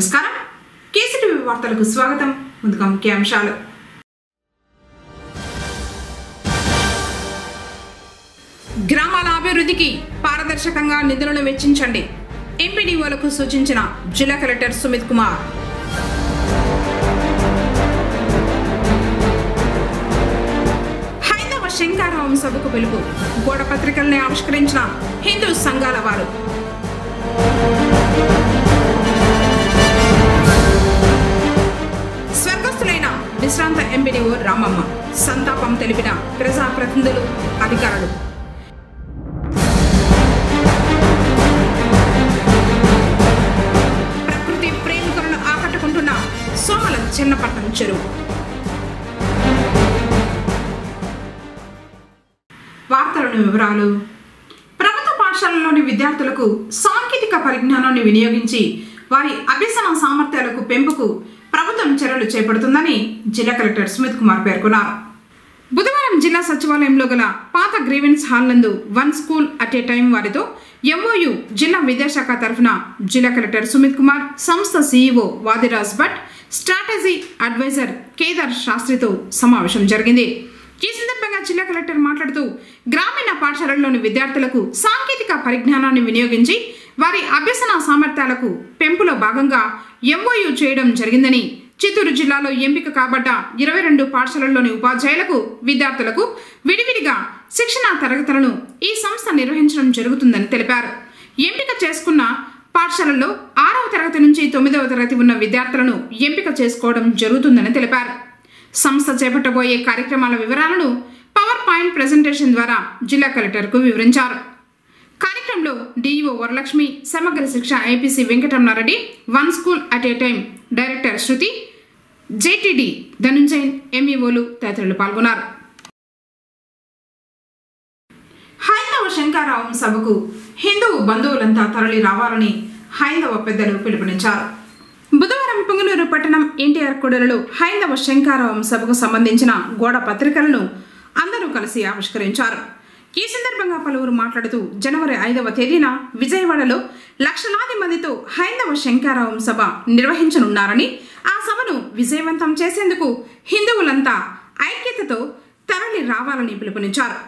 నమస్కారం కేసీటీవీ వార్తలకు స్వాగతం. ముందుగా ముఖ్యాంశాలు. గ్రామాల అభివృద్ధికి పారదర్శకంగా నిధులను వెచ్చించండి. ఎంపీడీఓలకు సూచించిన జిల్లా కలెక్టర్ సుమిత్ కుమార్. హైందవ శంకరావం సభకు పిలుపు. గోడ పత్రికల్ని ఆవిష్కరించిన హిందూ సంఘాల వారు. స్వర్గస్థులైన విశ్రాంత ఎంపీడీఓ రామమ్మ సంతాపం తెలిపిన ప్రజాప్రతినిధులు, అధికారులు. ప్రకృతి ప్రేమికులను ఆకట్టుకుంటున్న సోమల చిన్నపట్నం చెరువు. వార్తలను వివరాలు. ప్రభుత్వ పాఠశాలలోని విద్యార్థులకు సాంకేతిక పరిజ్ఞానాన్ని వినియోగించి వారి అభ్యసన సామర్థ్యాలకు పెంపుకు ప్రభుత్వం చర్యలు చేపడుతుందని జిల్లా కలెక్టర్ సుమిత్ కుమార్ పేర్కొన్నారు. బుధవారం జిల్లా సచివాలయంలో గల పాత గ్రీవెన్స్ హాల్ నందు one school at a time వారితో ఎంఓయు జిల్లా విద్యాశాఖ తరఫున జిల్లా కలెక్టర్ సుమిత్ కుమార్, సంస్థ CEO Vadiraj Bhat, strategy adviser Kedar శాస్త్రితో సమావేశం జరిగింది. ఈ సందర్భంగా జిల్లా కలెక్టర్ మాట్లాడుతూ గ్రామీణ పాఠశాలల్లోని విద్యార్థులకు సాంకేతిక పరిజ్ఞానాన్ని వినియోగించి వారి అభ్యసన సామర్థ్యాలకు పెంపులో భాగంగా ఎంఓయు చేయడం జరిగిందని, చిత్తూరు జిల్లాలో ఎంపిక కాబడ్డ 22 పాఠశాలల్లోని ఉపాధ్యాయులకు, విద్యార్థులకు విడివిడిగా శిక్షణా తరగతులను ఈ సంస్థ నిర్వహించడం జరుగుతుందని తెలిపారు. ఎంపిక చేసుకున్న పాఠశాలల్లో 6వ తరగతి నుంచి 9వ తరగతి ఉన్న విద్యార్థులను ఎంపిక చేసుకోవడం జరుగుతుందని తెలిపారు. సంస్థ చేపట్టబోయే కార్యక్రమాల వివరాలను పవర్ పాయింట్ ప్రెజెంటేషన్ ద్వారా జిల్లా కలెక్టర్కు వివరించారు. కార్యక్రమంలో DEO Varalakshmi, Samagra Shiksha IPC Venkataramana Reddy, one school at a time director Shruti, JTD Dhanunjayan, ఎంఈఓలు తదితరులు పాల్గొన్నారు. హైందవ శంకరావం సభకు హిందూ బంధువులంతా తరలి రావాలని హైందవ పెద్దలు పిలుపునిచ్చారు. బుధవారం పుంగనూరు పట్టణం ఎన్టీఆర్ కూడలిలో హైందవ శంకరావం సభకు సంబంధించిన గోడ పత్రికలను అందరూ కలిసి ఆవిష్కరించారు. ఈ సందర్భంగా పలువురు మాట్లాడుతూ జనవరి 5వ తేదీన విజయవాడలో లక్షలాది మందితో హైందవ శంకరావం సభ నిర్వహించనున్నారని, ఆ సభను విజయవంతం చేసేందుకు హిందువులంతా ఐక్యతతో తరలి రావాలని పిలుపునిచ్చారు.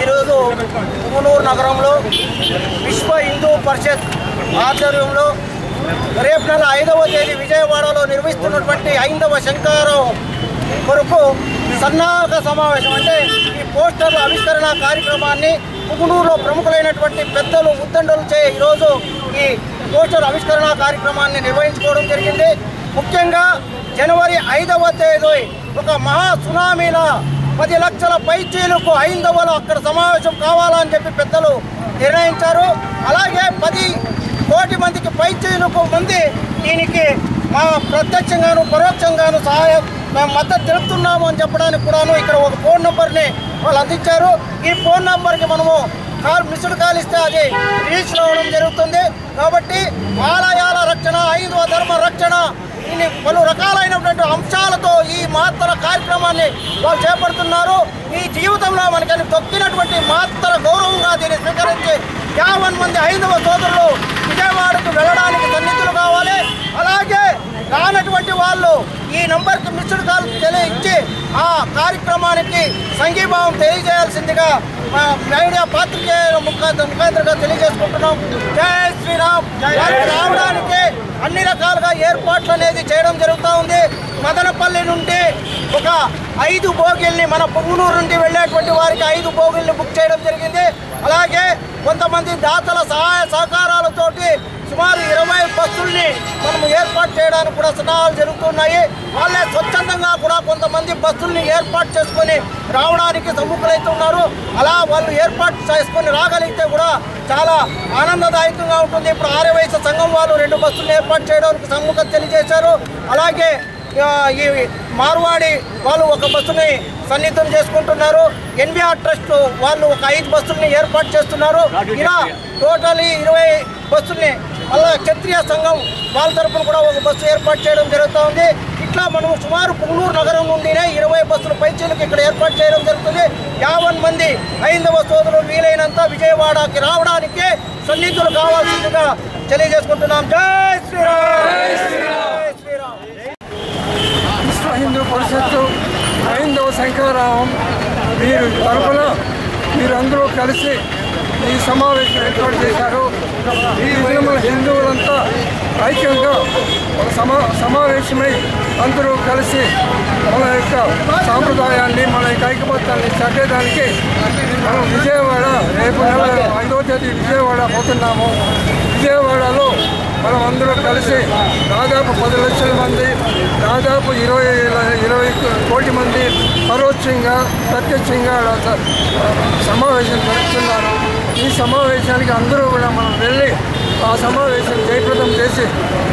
ఈరోజు పుంగనూరు నగరంలో విశ్వ హిందూ పరిషత్ ఆధ్వర్యంలో రేపు నెల 5వ తేదీ విజయవాడలో నిర్వహిస్తున్నటువంటి హైందవ శంకరావం కొరకు సన్నాహక సమావేశం, అంటే ఈ పోస్టర్ల ఆవిష్కరణ కార్యక్రమాన్ని పుంగనూరులో ప్రముఖులైనటువంటి పెద్దలు ఉద్దండలచే ఈరోజు ఈ పోస్టర్ ఆవిష్కరణ కార్యక్రమాన్ని నిర్వహించుకోవడం జరిగింది. ముఖ్యంగా జనవరి 5వ తేదీ ఒక మహా సునామీల 10 లక్షల పైచీలకు హైందవులు అక్కడ సమావేశం కావాలని చెప్పి పెద్దలు నిర్ణయించారు. అలాగే 10 కోటి మందికి పైచీలకు మంది దీనికి మా ప్రత్యక్షంగాను పరోక్షంగాను మేము మద్దతు తెలుపుతున్నాము అని చెప్పడానికి కూడాను ఇక్కడ ఒక ఫోన్ నెంబర్ని వాళ్ళు అందించారు. ఈ ఫోన్ నెంబర్కి మనము మిస్డ్ కాల్ ఇస్తే అది రీచ్ అవ్వడం జరుగుతుంది. కాబట్టి ఆలయాల రక్షణ, హైందవ ధర్మ రక్షణ, ఇన్ని పలు రకాలైనటువంటి అంశాలతో ఈ మహత్తర కార్యక్రమాన్ని వాళ్ళు చేపడుతున్నారు. ఈ జీవితంలో మనకని దొక్కినటువంటి మహత్తర గౌరవంగా దీన్ని స్వీకరించి 50 మంది హైందవ సోదరులు విజయవాడకు వెళ్ళడానికి సన్నిధులు కావాలి. అలాగే రానటువంటి వాళ్ళు ఈ నంబర్కి మిస్డ్ కాల్ ఇచ్చి ఆ కార్యక్రమానికి సంఘీభావం తెలియజేయాల్సిందిగా మీడియా పాత్రికేయుల ముఖాంతరంగా తెలియజేసుకుంటున్నాం. జై శ్రీరామ్. రావడానికి అన్ని రకాలుగా ఏర్పాట్లు అనేది చేయడం జరుగుతూ ఉంది. మదనపల్లి నుండి ఒక 5 బోగిల్ని, మన పొంగునూరు నుండి వెళ్ళేటువంటి వారికి 5 బోగిల్ని బుక్ చేయడం జరిగింది. అలాగే కొంతమంది దాతల సహాయ సహకారాలతోటి సుమారు 20 బస్సుల్ని మనం ఏర్పాటు చేయడానికి కూడా సన్నాహాలు జరుగుతున్నాయి. వాళ్ళే స్వచ్ఛందంగా కూడా కొంతమంది బస్సుల్ని ఏర్పాటు చేసుకొని రావడానికి సముఖులవుతున్నారు. అలా వాళ్ళు ఏర్పాటు చేసుకొని రాగలిగితే కూడా చాలా ఆనందదాయకంగా ఉంటుంది. ఇప్పుడు ఆర్యవైశ్య సంఘం వాళ్ళు 2 బస్సులు ఏర్పాటు చేయడానికి సముఖత తెలియజేశారు. అలాగే ఈ మార్వాడి వాళ్ళు ఒక బస్సుని సన్నిహితం చేసుకుంటున్నారు. ఎన్బిఆర్ ట్రస్ట్ వాళ్ళు ఒక 5 బస్సుల్ని ఏర్పాటు చేస్తున్నారు. ఇలా టోటలీ 20 బస్సుల్ని, అలా క్షత్రియ సంఘం వాళ్ళ తరఫున కూడా ఒక బస్సు ఏర్పాటు చేయడం జరుగుతూ ఉంది. ఇట్లా మనం సుమారు పొంగనూరు నగరం నుండినే 20 బస్సుల పైచీలకు ఇక్కడ ఏర్పాటు చేయడం జరుగుతుంది. 50 మంది హైందవ సోదరులు వీలైనంత విజయవాడకి రావడానికి సన్నిహితులు కావాల్సిందిగా తెలియజేసుకుంటున్నాం. జై శ్రీరామ్. జై శ్రీరామ్. విశ్వ హిందూ పరిషత్తు హైందవ శంకరావం మీరు తరఫున మీరందరూ కలిసి ఈ సమావేశం ఏర్పాటు చేశారు. ఈ దినముల హిందువులంతా ఐక్యంగా ఒక సమావేశమై అందరూ కలిసి మన యొక్క సాంప్రదాయాన్ని, మన యొక్క ఐకమత్యాన్ని చట్టేదానికి మనం విజయవాడ రేపు నెల 5వ తేదీ విజయవాడ పోతున్నాము. విజయవాడలో మనం అందరూ కలిసి దాదాపు 10 లక్షల మంది, దాదాపు 20 కోటి మంది పరోక్షంగా ప్రత్యక్షంగా సమావేశం జరుపుతున్నారు. ఈ సమావేశానికి అందరూ కూడా మనం వెళ్ళి ఆ సమావేశం జయప్రదం చేసి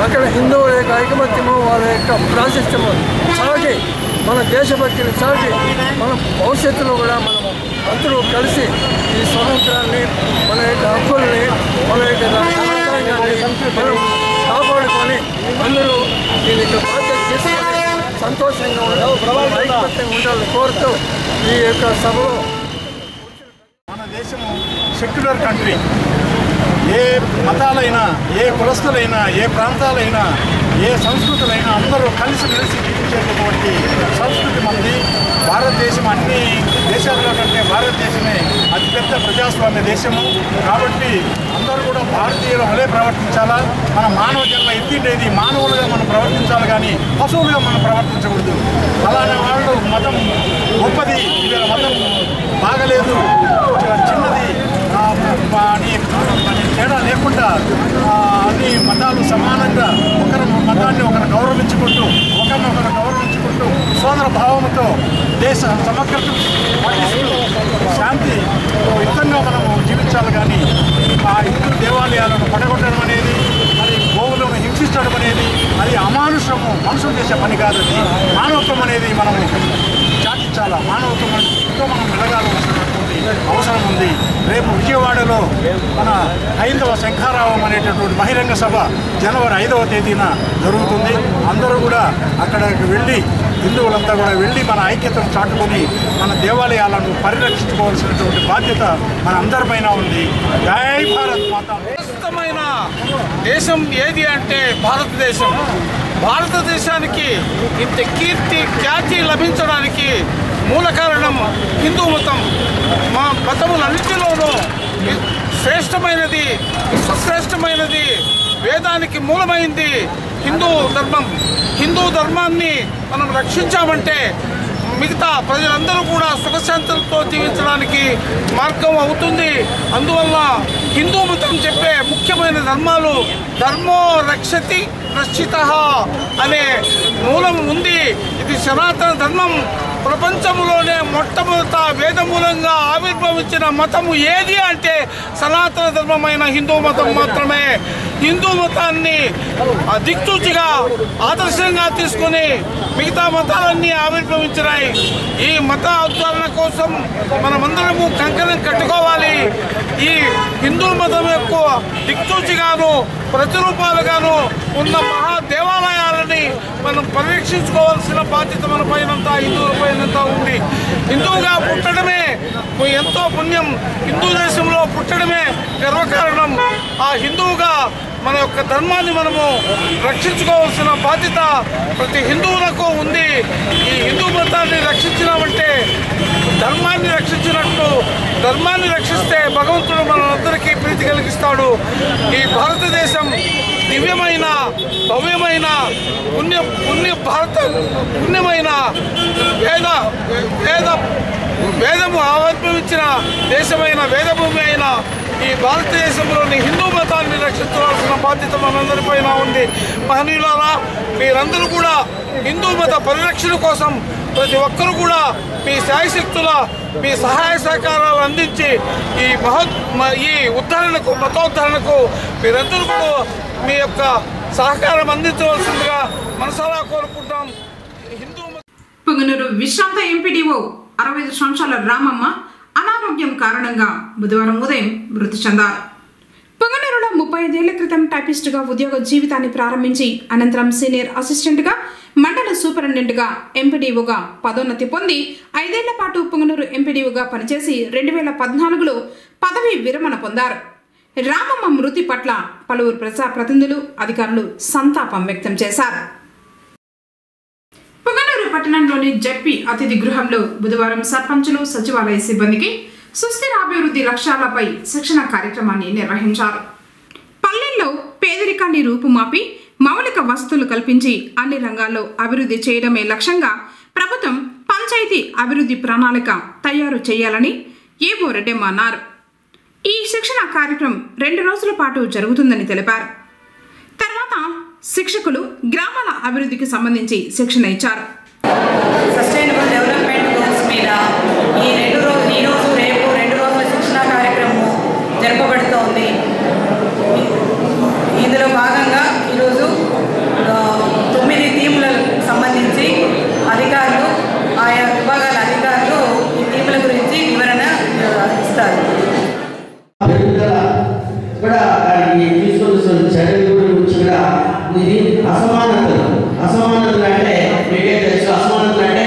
అక్కడ హిందువుల యొక్క ఐకమత్యము, వాళ్ళ యొక్క ప్రాశస్త్యము సాగి, మన దేశభక్తిని సాగి, మన భవిష్యత్తులో కూడా మనం అందరూ కలిసి ఈ స్వతంత్రాన్ని, మన యొక్క హక్కుల్ని, మన యొక్క రాజ్యాంగాన్ని మనం కాపాడుకొని అందరూ దీనికి బాధ్యత తీసుకొని సంతోషంగా ఉండాలి, ఐకమత్యంగా ఉండాలని కోరుతూ ఈ యొక్క సభలో మన దేశము సెక్యులర్ కంట్రీ. ఏ మతాలైనా, ఏ కులస్తులైనా, ఏ ప్రాంతాలైనా, ఏ సంస్కృతులైనా అందరూ కలిసిమెలిసి జీవించేటటువంటి సంస్కృతి మనది. భారతదేశం అన్ని దేశాల కంటే భారతదేశమే అతిపెద్ద ప్రజాస్వామ్య దేశము. కాబట్టి అందరూ కూడా భారతీయుల వలె ప్రవర్తించాలా. మన మానవ జన్మ ఎత్తిండేది మానవులుగా మనం ప్రవర్తించాలి, కానీ పశువులుగా మనం ప్రవర్తించకూడదు. అలానే వాళ్ళు మతం గొప్పది, వీళ్ళ మతం బాగలేదు, చిన్నది అని తేడా లేకుండా అన్ని మతాలు సమానంగా ఒకరి మతాన్ని ఒకరు గౌరవించుకుంటూ, ఒకరినొకరు గౌరవించుకుంటూ సోదర భావంతో దేశ సమగ్రత పాటిస్తూ శాంతి యుక్తంగా మనము జీవించాలి. కానీ ఆ హిందూ దేవాలయాలను పడగొట్టడం అనేది, మరి గోవులను హింసించడం అనేది అది అమానుషము, మనుషులు చేసే పని కాదు. అది మానవత్వం అనేది మనము చాటించాలా. మానవత్వంతో మనం మెలగాల్సినటువంటి అవసరం ఉంది. రేపు విజయవాడలో మన హైందవ శంఖారావం అనేటటువంటి బహిరంగ సభ జనవరి 5వ తేదీన జరుగుతుంది. అందరూ కూడా అక్కడికి వెళ్ళి, హిందువులంతా కూడా వెళ్ళి మన ఐక్యతను చాటుకొని మన దేవాలయాలను పరిరక్షించుకోవాల్సినటువంటి బాధ్యత మన అందరిపైన ఉంది. జై భారత్ మాతా. శ్రేష్టమైన దేశం ఏది అంటే భారతదేశం. భారతదేశానికి ఇంత కీర్తి ఖ్యాతి లభించడానికి మూల కారణం హిందూ మతం. మా మతములన్నింటిలోనూ శ్రేష్టమైనది, విశ్వశ్రేష్టమైనది, వేదానికి మూలమైంది హిందూ ధర్మం. హిందూ ధర్మాన్ని మనం రక్షించామంటే మిగతా ప్రజలందరూ కూడా సుఖశాంతులతో జీవించడానికి మార్గం అవుతుంది. అందువల్ల హిందూ మతం చెప్పే ముఖ్యమైన ధర్మాలు ధర్మో రక్షతి రక్షిత అనే మూలం ఉంది. ఇది సనాతన ధర్మం. ప్రపంచంలోనే మొట్టమొదట వేదమూలంగా ఆవిర్భవించిన మతము ఏది అంటే సనాతన ధర్మమైన హిందూ మతం మాత్రమే. హిందూ మతాన్ని దిక్సూచిగా ఆదర్శంగా తీసుకుని మిగతా మతాలన్నీ ఆవిర్భవించినాయి. ఈ మత ఉద్ధరణ కోసం మనమందరము కంకణం కట్టుకోవాలి. ఈ హిందూ మతం యొక్క దిక్సూచిగాను ప్రతిరూపాలుగాను ఉన్న మహా దేవాలయాలని మనం పరిరక్షించుకోవాల్సిన బాధ్యత మన పైనంతా హిందువుల పైనంతా ఉంది. హిందువుగా పుట్టడమే ఎంతో పుణ్యం. హిందూ దేశంలో పుట్టడమే గర్వకారణం. ఆ హిందువుగా మన యొక్క ధర్మాన్ని మనము రక్షించుకోవాల్సిన బాధ్యత ప్రతి హిందువులకు ఉంది. ఈ హిందూ మతాన్ని రక్షించినామంటే ధర్మాన్ని రక్షించినట్టు. ధర్మాన్ని రక్షిస్తే భగవంతుడు మనందరికీ ప్రీతి కలిగిస్తాడు. ఈ భారతదేశం దివ్యమైన భవ్యమైన పుణ్యమైన వేదము ఆవిర్భవించిన దేశమైన వేదభూమి అయిన ఈ భారతదేశంలోని హిందూ మతాన్ని రక్షించవలసిన బాధ్యత మనందరిపైన ఉంది. మహనీయులారా, మీరందరూ కూడా హిందూ మత పరిరక్షణ కోసం ప్రతి ఒక్కరూ కూడా మీ శాయశక్తుల మీ సహాయ సహకారాలు అందించి ఈ ఉద్ధరణకు మతోద్ధరణకు మీరందరూ కూడా మీ యొక్క సహకారం అందించవలసిందిగా మనసారా కోరుకుంటాం. పుంగనూరు విశ్రాంత ఎంపీడీఓ 65 సంవత్సరాల రామమ్మ అనారోగ్యం కారణంగా బుధవారం ఉదయం మృతి చెందారు. పుంగనూరులో 35 ఏళ్ల క్రితం టైపిస్టుగా ఉద్యోగ జీవితాన్ని ప్రారంభించి అనంతరం సీనియర్ అసిస్టెంట్గా మండల సూపరింటెండెంట్గా ఎంపీడీఓగా పదోన్నతి పొంది 5 ఏళ్ల పాటు పుంగనూరు ఎంపీడీఓగా పనిచేసి 2014లో పదవి విరమణ పొందారు. రామమ్మ మృతి పట్ల పలువురు ప్రజాప్రతినిధులు అధికారులు సంతాపం వ్యక్తం చేశారు. పుంగనూరు పట్టణంలోని జడ్పీ అతిథి గృహంలో బుధవారం సర్పంచులు సచివాలయ సిబ్బందికి సుస్థిర అభివృద్ధి లక్ష్యాలపై శిక్షణ కార్యక్రమాన్ని నిర్వహించారు. పల్లెల్లో పేదరికాన్ని రూపుమాపి మౌలిక వసతులు కల్పించి అన్ని రంగాల్లో అభివృద్ధి చేయడమే లక్ష్యంగా ప్రభుత్వం పంచాయతీ అభివృద్ధి ప్రణాళిక తయారు చేయాలని ఏవో రెడ్డెమ్మ అన్నారు. ఈ శిక్షణ కార్యక్రమం 2 రోజుల పాటు జరుగుతుందని తెలిపారు. తర్వాత శిక్షకులు గ్రామాల అభివృద్ధికి సంబంధించి శిక్షణ ఇచ్చారు. సస్టైనబుల్ డెవలప్మెంట్ గోల్స్ మీద ఈరోజు రేపు 2 రోజుల శిక్షణ కార్యక్రమం జరపబడుతోంది. ఇందులో భాగంగా ఈరోజు 9 థీమ్లకు సంబంధించి అధికారులు ఆయా విభాగాల అధికారులు ఈ థీమ్ల గురించి వివరణ ఇస్తారు. చర్యల గురించి కూడా ఇది అసమానతలు అంటే మీకే తెలుసు. అసమానతలు అంటే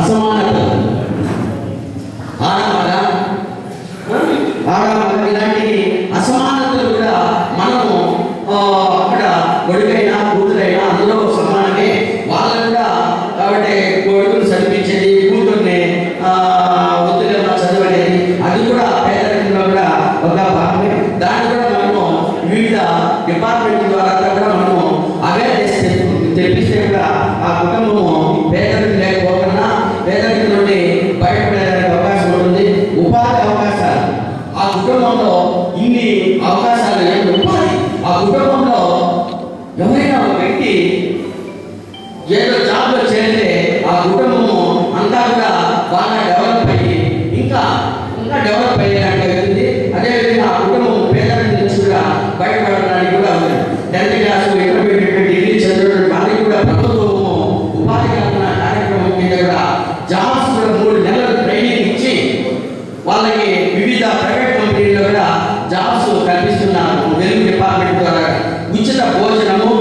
అసమానతలు ఆడమగ ఇలాంటి అసమానతలు కూడా మనము అక్కడ కొడుకైనా కూతురైనా అందులో సమానమే. వాళ్ళు కూడా కాబట్టి కొడుకుని చదివించేది, కూతుర్ని ఒత్తిడిగా చదివనేది అది కూడా పేదరికంలో కూడా ఒక భాగమే. దాన్ని కూడా మనము వివిధ డిపార్ట్మెంట్ ద్వారా కూడా మనము అవేర్నెస్ తెప్పిస్తే కూడా ఆ కుటుంబము పేదరికం లేకపోకుండా పేదరికం నుండి బయటపడేదానికి అవకాశం ఉంటుంది. ఉపాధి అవకాశాలు ఆ కుటుంబంలో ఇన్ని అవకాశాలు ఉపాధి ఆ కుటుంబంలో ఎవరైనా ఒక వ్యక్తి ఏదో జాబ్లో చేరితే ఆ కుటుంబము అంతా కూడా బాగా డెవలప్ అయ్యి ఇంకా డెవలప్ అయ్యేలాంటి అవుతుంది. అదేవిధంగా ఆ కుటుంబం పేదరికం నుంచి కూడా బయటపడడానికి కూడా ఉంది. 10th క్లాస్ ఇంటర్మీడియట్ డిగ్రీ చదివినటువంటి వాళ్ళకి కూడా ప్రభుత్వము ఉపాధి కల్పన కార్యక్రమం కింద కూడా జాబ్స్ కూడా 3 నెలలు ట్రైనింగ్ ఇచ్చి వాళ్ళకి వివిధ ప్రైవేట్ కంపెనీల్లో కూడా జాబ్స్ కల్పిస్తున్నారు. వెలుగు డిపార్ట్మెంట్ ద్వారా ఉచిత భోజనము,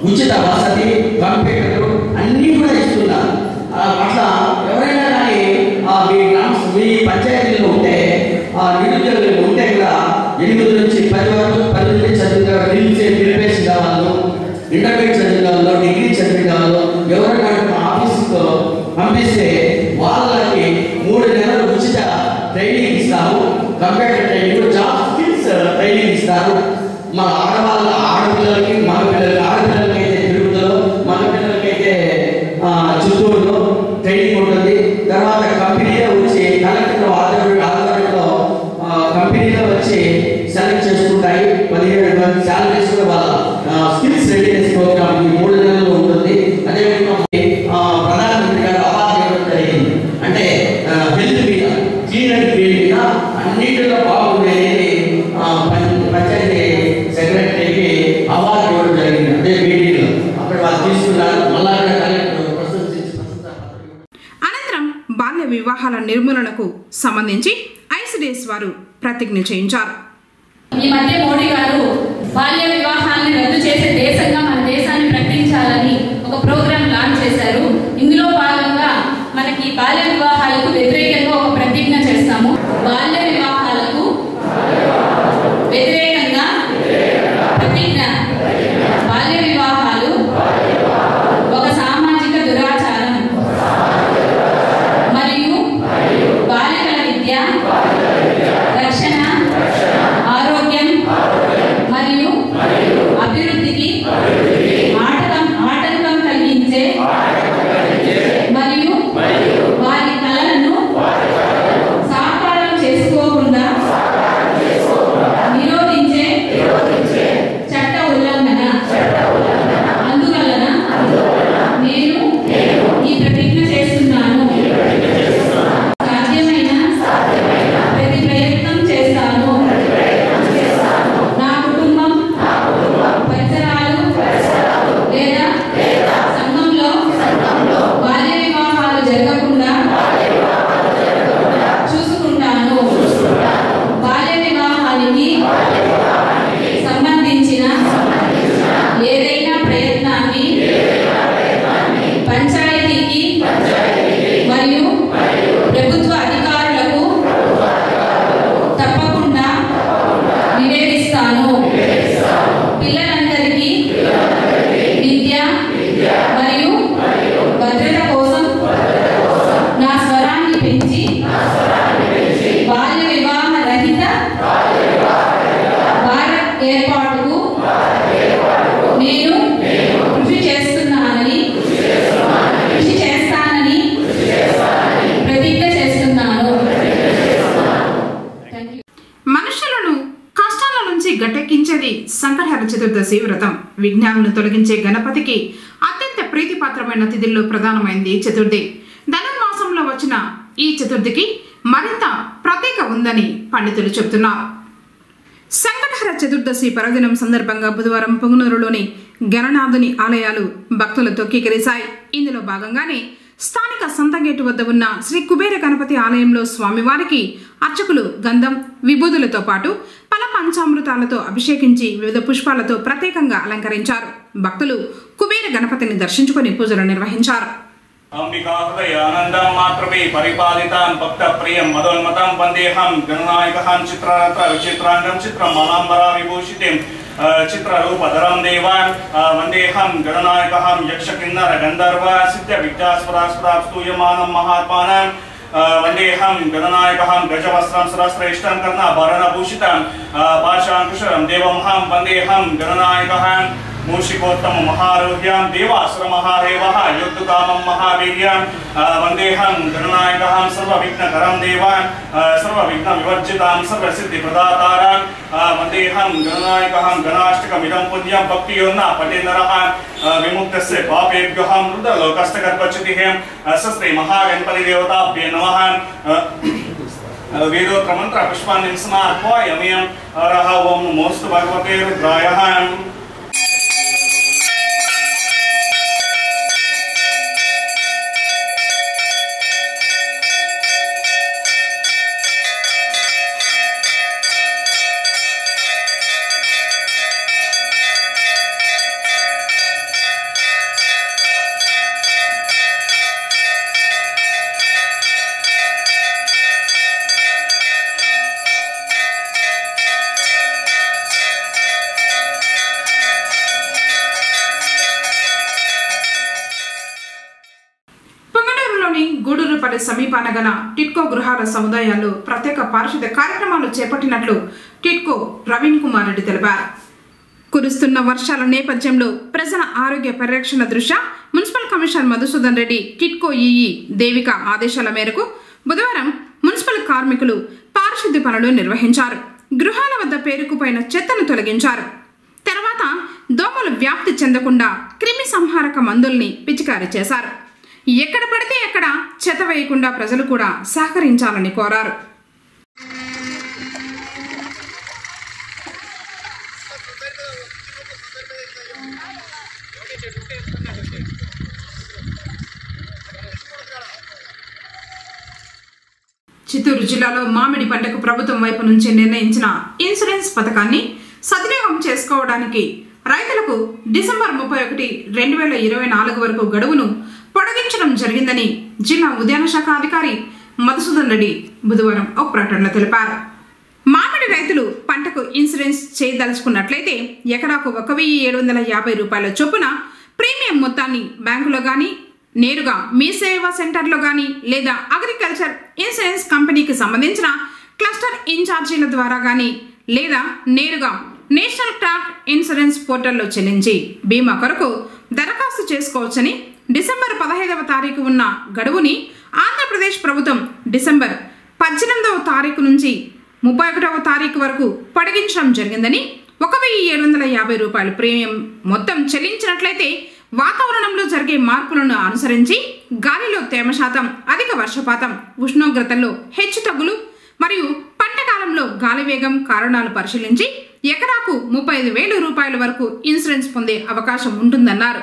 ఉచిత వసతి, కంప్యూటర్లు అన్నీ కూడా ఇస్తున్నారు. అట్లా ఎవరైనా కానీ మీ పంచాయతీలో ఉంటే నిరుద్యోగులు ఉంటే కూడా 8 నుంచి 10 వరకు 10 నుంచి నిలిపేసిన వాళ్ళు, ఇంటర్మీడియట్ చదివిన వాళ్ళు, డిగ్రీ చదివిన వాళ్ళు ఎవరైనా మా ఆఫీసులో పంపిస్తే వాళ్ళకి 3 నెలలు ఉచిత ట్రైనింగ్ ఇస్తారు. Computer training, job skills training ఇస్తారు. మా ఆడపిల్లలకి మగపిల్లలకి, ఆడపిల్లలకి అయితే తిరుపతిలో, మగపిల్లలకైతే చిత్తూరులో ట్రైనింగ్ ఉంటుంది. తర్వాత కంపెనీలో వచ్చి కలెక్టర్ ఆధ్వర్యంలో కంపెనీలో వచ్చి సెలెక్ట్ చేసుకుంటాయి. 17 మంది శాలరీస్ కూడా వాళ్ళ స్కిల్స్ రెడీనెస్ ప్రోగ్రామ్ నిర్మూలనకు సంబంధించి ఐసిడిఎస్ వారు ప్రతిజ్ఞ చేయించారు. ఈ మధ్య మోడీ గారు బాల్య వివాహాన్ని రద్దు చేసే దేశంగా మన దేశాన్ని ప్రకటించాలని ఒక ప్రోగ్రాం లాంచ్ చేశారు. ఇందులో భాగంగా మనకి బాల్య వివాహాలకు వ్యతిరేకంగా ఒక ప్రతిజ్ఞ చేస్తాము. బాల్య వివాహాలకు వ్యతిరేకంగా ప్రతిజ్ఞ. బాల్య వివాహాలు ఒక సామాజిక దురాచారం మరియు బాలికల విద్య, రక్షణ, ఆరోగ్యం మరియు అభివృద్ధికి ఆటంకం కలిగించే మరియు వారి కళలను సాకారం చేసుకోకుండా నిరోధించే చట్ట ఉల్లంఘన. అందువలన నేను ఈ ప్రతిజ్ఞ చేస్తున్నాను. సాధ్యమైన ప్రతి ప్రయత్నం చేస్తాను. నా కుటుంబం, పరిసరాలు లేదా సంఘంలో బాల్య వివాహాలు జరగకుండా చూసుకుంటాను. బాల్య వివాహానికి సంబంధించిన ఏదైనా ప్రయత్నాన్ని పంచాయతీకి మరియు ప్రభుత్వ అధికారులకు తప్పకుండా నివేదిస్తాను. పిల్లలందరికీ విద్య మరియు భద్రత కోసం నా స్వరాన్ని పెంచి బాల్య వివాహ రహిత భారత్ ఏర్పాటుకు నేను కృషి చేస్తానని ప్రతిజ్ఞ చేస్తున్నాను. మనుషులను కష్టాల నుంచి గట్టెక్కించేది సంకటహర చతుర్దశి వ్రతం. విఘ్నాలను తొలగించే గణపతికి అత్యంత ప్రీతిపాత్రమైన తిథుల్లో ప్రధానమైంది చతుర్థి. ధనుర్మాసంలో వచ్చిన ఈ చతుర్థికి మరింత ప్రత్యేక ఉందని పండితులు చెబుతున్నారు. సంకటహర చతుర్దశి పర్వదినం సందర్భంగా బుధవారం పొంగునూరులోని గణనాథుని ఆలయాలు భక్తులతో కిక్కిరిశాయి. ఇందులో భాగంగానే స్థానిక సంతగేటు వద్ద ఉన్న శ్రీ కుబేర గణపతి ఆలయంలో స్వామివారికి అర్చకులు గంధం, విభూతులతో పాటు పల పంచామృతాలతో అభిషేకించి వివిధ పుష్పాలతో ప్రత్యేకంగా అలంకరించారు. భక్తులు కుబేర గణపతిని దర్శించుకుని పూజలు నిర్వహించారు. अंबिका हृदयानन्दं मात्रवे परिपालितान् भक्तप्रियं मदोन्मतं वन्देऽहं गणनायकं चित्ररत्न विचित्राङ्गं चित्रमालाम्बरा विभूषितं चित्ररूपधरं देवान् वन्देऽहं गणनायकं यक्षकिन्नर गन्धर्व सिद्धविद्यास्पदास्पदास्तूयमानं महात्मानं वन्देऽहं गणनायकं गजवस्त्रं सरश्रेष्ठं कर्णाभरणभूषितं पाशाङ्कुशं देवमहं वन्देऽहं गणनायकं मूषिकोत्तम महारोह्यां देवासुर महादेवः युद्धकामं महावीर्यां वन्देऽहं गणनायकं सर्वविघ्नकरं देवान् सर्वविघ्नविवर्जितां सर्वसिद्धिप्रदातारां वन्देऽहं गणनायकं गणाष्टकमिदं पुण्यं भक्तियोन्ना पठेन्नरः विमुक्तस्य पापेभ्यः मृदलोकस्तगर्भच्युतिः श्री महागणपतिदेवताभ्ये नमः। वेदोत्र मंत्र पुष्पाणि समर्पयामि। हरः ओं नमोस्तु भगवते रुद्राय। గూడూరుపల్లి సమీపాన గల టిట్కో గృహాల సముదాయాల్లో ప్రత్యేక పారిశుద్ధ్య కార్యక్రమాలు చేపట్టినట్లు టిట్కో ప్రవీణ్ కుమార్ రెడ్డి తెలిపారు. కురుస్తున్న వర్షాల నేపథ్యంలో ప్రజల ఆరోగ్య పరిరక్షణ దృష్ట్యా municipal commissioner Madhusudan Reddy TIDCO EE Devika ఆదేశాల మేరకు బుధవారం మున్సిపల్ కార్మికులు పారిశుద్ధ్య పనులు నిర్వహించారు. గృహాల వద్ద పేరుకుపోయిన చెత్తను తొలగించారు. తర్వాత దోమలు వ్యాప్తి చెందకుండా క్రిమి సంహారక మందుల్ని పిచికారీ చేశారు. ఎక్కడ పడితే అక్కడ చెత్త వేయకుండా ప్రజలు కూడా సహకరించాలని కోరారు. చిత్తూరు జిల్లాలో మామిడి పంటకు ప్రభుత్వం వైపు నుంచి నిర్ణయించిన ఇన్సూరెన్స్ పథకాన్ని సద్వినియోగం చేసుకోవడానికి రైతులకు డిసెంబర్ 31, 2024 వరకు గడువును పొడిగించడం జరిగిందని జిల్లా ఉద్యాన శాఖ అధికారి మధుసూదన్ రెడ్డి బుధవారం ఒక ప్రకటనలో తెలిపారు. మామిడి రైతులు పంటకు ఇన్సూరెన్స్ చేయదలుచుకున్నట్లయితే ఎకరాకు 1,750 రూపాయల చొప్పున ప్రీమియం మొత్తాన్ని బ్యాంకులో గానీ, నేరుగా మీ సేవా సెంటర్లో గానీ లేదా అగ్రికల్చర్ ఇన్సూరెన్స్ కంపెనీకి సంబంధించిన క్లస్టర్ ఇన్ఛార్జీల ద్వారా గానీ లేదా నేరుగా నేషనల్ క్రాప్ ఇన్సూరెన్స్ పోర్టల్లో చెల్లించి బీమా కొరకు దరఖాస్తు చేసుకోవచ్చని డిసెంబర్ 15వ తారీఖు ఉన్న గడువుని ఆంధ్రప్రదేశ్ ప్రభుత్వం డిసెంబర్ 18వ తారీఖు నుంచి 31వ తారీఖు వరకు పొడిగించడం జరిగిందని, 1,750 రూపాయల ప్రీమియం మొత్తం చెల్లించినట్లయితే వాతావరణంలో జరిగే మార్పులను అనుసరించి గాలిలో తేమ శాతం, అధిక వర్షపాతం, ఉష్ణోగ్రతల్లో హెచ్చుతగ్గులు మరియు పంట కాలంలో గాలి వేగం కారణాలు పరిశీలించి ఎకరాకు 35,000 రూపాయల వరకు ఇన్సూరెన్స్ పొందే అవకాశం ఉంటుందన్నారు.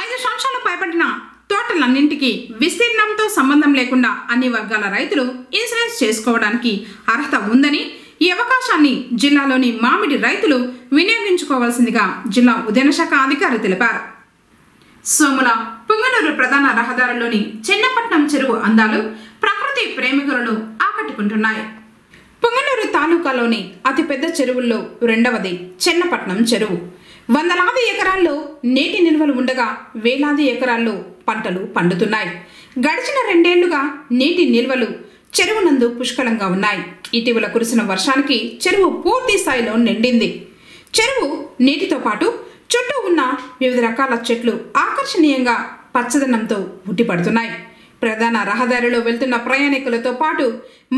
5 సంవత్సరాలు పైబడిన తోటలన్నింటికీ విస్తీర్ణంతో సంబంధం లేకుండా అన్ని వర్గాల రైతులు ఇన్సూరెన్స్ చేసుకోవడానికి అర్హత ఉందని, ఈ అవకాశాన్ని జిల్లాలోని మామిడి రైతులు వినియోగించుకోవాల్సిందిగా జిల్లా ఉద్యాన శాఖ అధికారి తెలిపారు. సోముల పుంగనూరు ప్రధాన రహదారిలోని చిన్నపట్నం చెరువు అందాలు ప్రకృతి ప్రేమికులను ఆకట్టుకుంటున్నాయి. పుంగనూరు తాలూకాలోని అతిపెద్ద చెరువుల్లో రెండవది చిన్నపట్నం చెరువు. వందలాది ఎకరాల్లో నీటి నిల్వలు ఉండగా వేలాది ఎకరాల్లో పంటలు పండుతున్నాయి. గడిచిన 2 ఏళ్లుగా నీటి నిల్వలు చెరువునందు పుష్కలంగా ఉన్నాయి. ఇటీవల కురిసిన వర్షానికి చెరువు పూర్తి స్థాయిలో నిండింది. చెరువు నీటితో పాటు చుట్టూ ఉన్న వివిధ రకాల చెట్లు ఆకర్షణీయంగా పచ్చదనంతో ఉట్టిపడుతున్నాయి. ప్రధాన రహదారిలో వెళ్తున్న ప్రయాణికులతో పాటు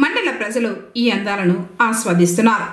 మండల ప్రజలు ఈ అందాలను ఆస్వాదిస్తున్నారు.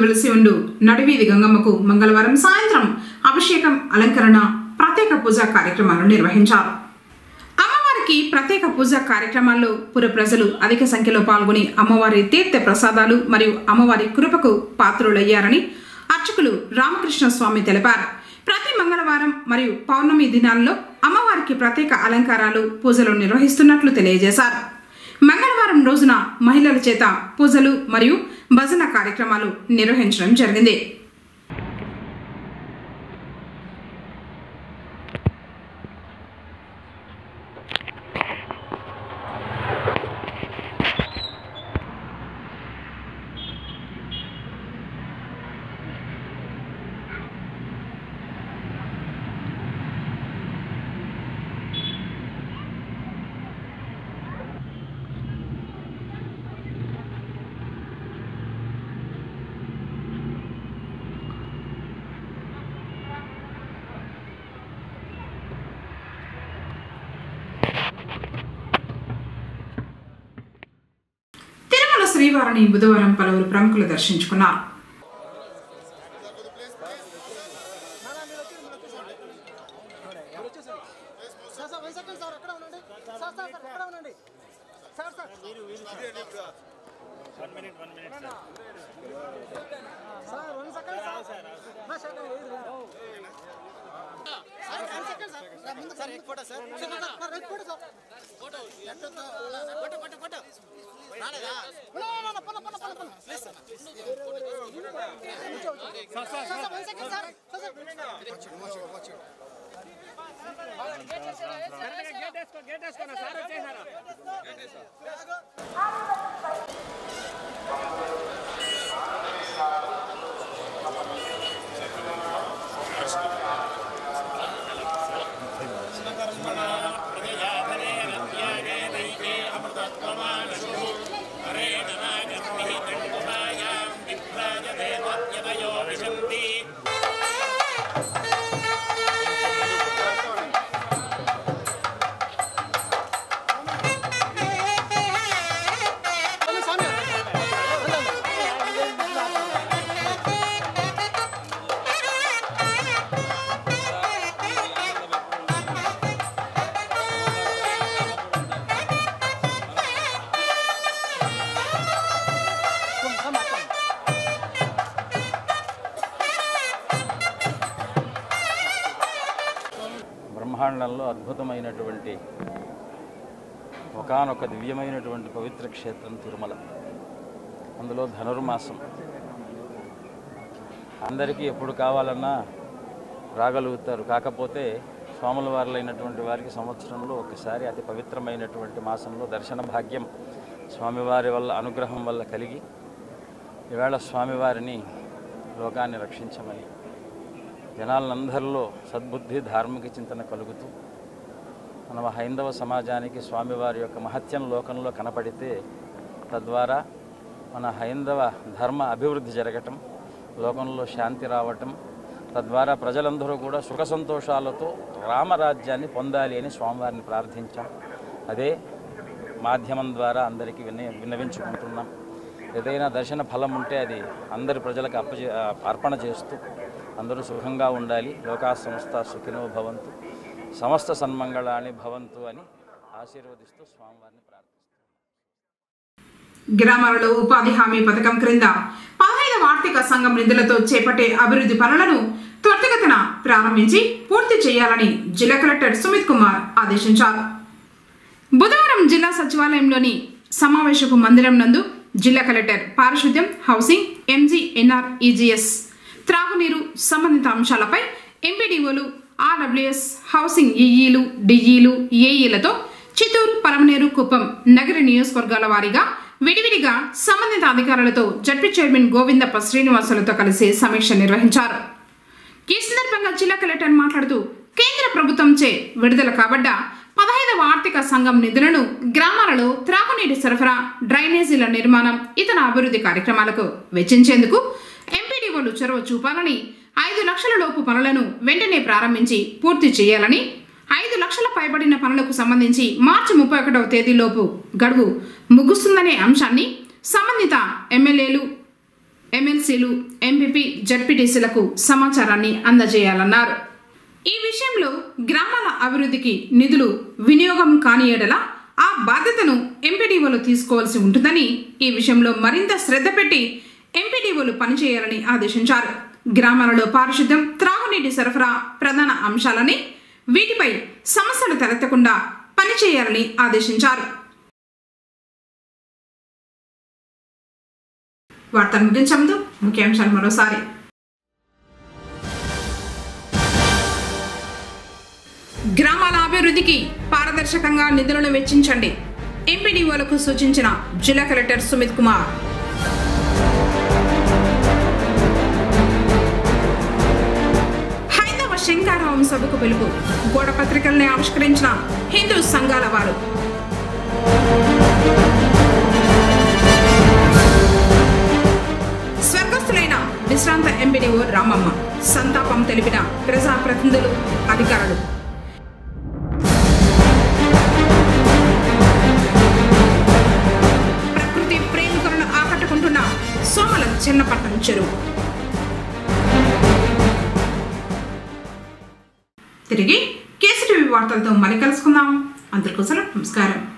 వెలిసి ఉండు నడివీధి గంగమ్మకు మంగళవారం సాయంత్రం అభిషేకం, అలంకరణ, ప్రత్యేక పూజా కార్యక్రమాలు నిర్వహించారు. అమ్మవారికి ప్రత్యేక పూజా కార్యక్రమాల్లో పుర ప్రజలు అధిక సంఖ్యలో పాల్గొని అమ్మవారి తీర్థ ప్రసాదాలు మరియు అమ్మవారి కృపకు పాత్రులయ్యారని అర్చకులు రామకృష్ణ స్వామి తెలిపారు. ప్రతి మంగళవారం మరియు పౌర్ణమి దినాల్లో అమ్మవారికి ప్రత్యేక అలంకారాలు, పూజలు నిర్వహిస్తున్నట్లు తెలియజేశారు. మంగళవారం రోజున మహిళల చేత పూజలు మరియు భజన కార్యక్రమాలు నిర్వహించడం జరిగింది. శ్రీవారిని బుధవారం పలువురు ప్రముఖులు దర్శించుకున్నారు. బ్రహ్మాండంలో అద్భుతమైనటువంటి ఒకానొక దివ్యమైనటువంటి పవిత్ర క్షేత్రం తిరుమల. అందులో ధనుర్మాసం అందరికీ ఎప్పుడు కావాలన్నా రాగలుగుతారు. కాకపోతే స్వాముల వారులైనటువంటి వారికి సంవత్సరంలో ఒకసారి అతి పవిత్రమైనటువంటి మాసంలో దర్శన భాగ్యం స్వామివారి వల్ల అనుగ్రహం వల్ల కలిగి ఈవేళ స్వామివారిని లోకాన్ని రక్షించమని జనాలందరిలో సద్బుద్ధి ధార్మిక చింతన కలుగుతూ మన హైందవ సమాజానికి స్వామివారి యొక్క మహత్యం లోకంలో కనపడితే తద్వారా మన హైందవ ధర్మ అభివృద్ధి జరగటం, లోకంలో శాంతి రావటం, తద్వారా ప్రజలందరూ కూడా సుఖ సంతోషాలతో రామరాజ్యాన్ని పొందాలి అని స్వామివారిని ప్రార్థించాం. అదే మాధ్యమం ద్వారా అందరికీ విన్నవించుకుంటున్నాం. ఏదైనా దర్శన ఫలం ఉంటే అది అందరి ప్రజలకు అర్పణ చేస్తూ అందరూ సుఖంగా ఉండాలి. లోకా సంస్థ సుఖినో భవంతు, సమస్త సన్మంగళాని భవంతు అని ఆశీర్వదిస్తూ స్వామివారిని ప్రార్థిస్తున్నాం. గ్రామాలలో ఉపాధి హామీ పథకం క్రింద 15వ ఆర్థిక సంఘం నిధులతో చేపట్టే అభివృద్ధి పనులను త్వరితగతిన ప్రారంభించి పూర్తి చేయాలని జిల్లా కలెక్టర్ సుమిత్ కుమార్ ఆదేశించారు. బుధవారం జిల్లా సచివాలయంలోని సమావేశపు మందిరం నందు జిల్లా కలెక్టర్ పారిశుద్ధ్యం, హౌసింగ్, MGNREGS, త్రాగునీరు సంబంధిత అంశాలపై ఎంపీడీఓలు, RWS, హౌసింగ్ ఈఈలు, డిఈలు, ఏఈలతో చిత్తూరు, పలమనేరు, కుప్పం నగర నియోజకవర్గాల వారీగా విడివిడిగా సంబంధిత అధికారులతో జడ్పీ చైర్మన్ గోవిందప్ప శ్రీనివాసులతో కలిసి సమీక్ష నిర్వహించారు. ఈ సందర్భంగా జిల్లా కలెక్టర్ మాట్లాడుతూ కేంద్ర ప్రభుత్వంచే విడుదల కాబడ్డ 15వ ఆర్థిక సంఘం నిధులను గ్రామాలలో త్రాగునీటి సరఫరా, డ్రైనేజీల నిర్మాణం, ఇతర అభివృద్ధి కార్యక్రమాలకు వెచ్చించేందుకు ఎంపీడీఓలు చొరవ చూపాలని, 5 లక్షల లోపు పనులను వెంటనే ప్రారంభించి పూర్తి చేయాలని, 5 లక్షల పైబడిన పనులకు సంబంధించి మార్చి 31వ తేదీలోపు గడువు ముగుస్తుందనే అంశాన్ని సంబంధిత ఎమ్మెల్యేలు, ఎమ్మెల్సీలు, ఎంపీపీ, జడ్పీటీసీలకు సమాచారాన్ని అందజేయాలన్నారు. ఈ విషయంలో గ్రామాల అభివృద్ధికి నిధులు వినియోగం కాని ఎడల ఆ బాధ్యతను ఎంపీడీఓలు తీసుకోవాల్సి ఉంటుందని, ఈ విషయంలో మరింత శ్రద్ధ పెట్టి ఎంపీడీఓలు పనిచేయాలని ఆదేశించారు. గ్రామాలలో పారిశుద్ధ్యం, త్రాగునీటి సరఫరా ప్రధాన అంశాలని, వీటిపై సమస్యలు తలెత్తకుండా పనిచేయాలని ఆదేశించారు. వార్తలు ముగించే ముందు ముఖ్యాంశాలు మరోసారి. గ్రామాల అభివృద్ధికి పారదర్శకంగా నిధులను వెచ్చించండి, ఎంపీడీఓలకు సూచించిన జిల్లా కలెక్టర్ సుమిత్ కుమార్. హైందవ శంకరరావం సభకు పిలుపు, గోడ పత్రికల్ని ఆవిష్కరించిన హిందూ సంఘాల వారు. స్వర్గస్థులైన విశ్రాంత ఎంపీడీఓ రామమ్మ, సంతాపం తెలిపిన ప్రజాప్రతినిధులు, అధికారులు. ప్రకృతి ప్రేమికులను ఆకట్టుకుంటున్న సోమల చిన్నపట్నం చెరువు. తిరిగి కేసీటీవీ వార్తలతో మళ్ళీ కలుసుకుందాం. అందరికోసం నమస్కారం.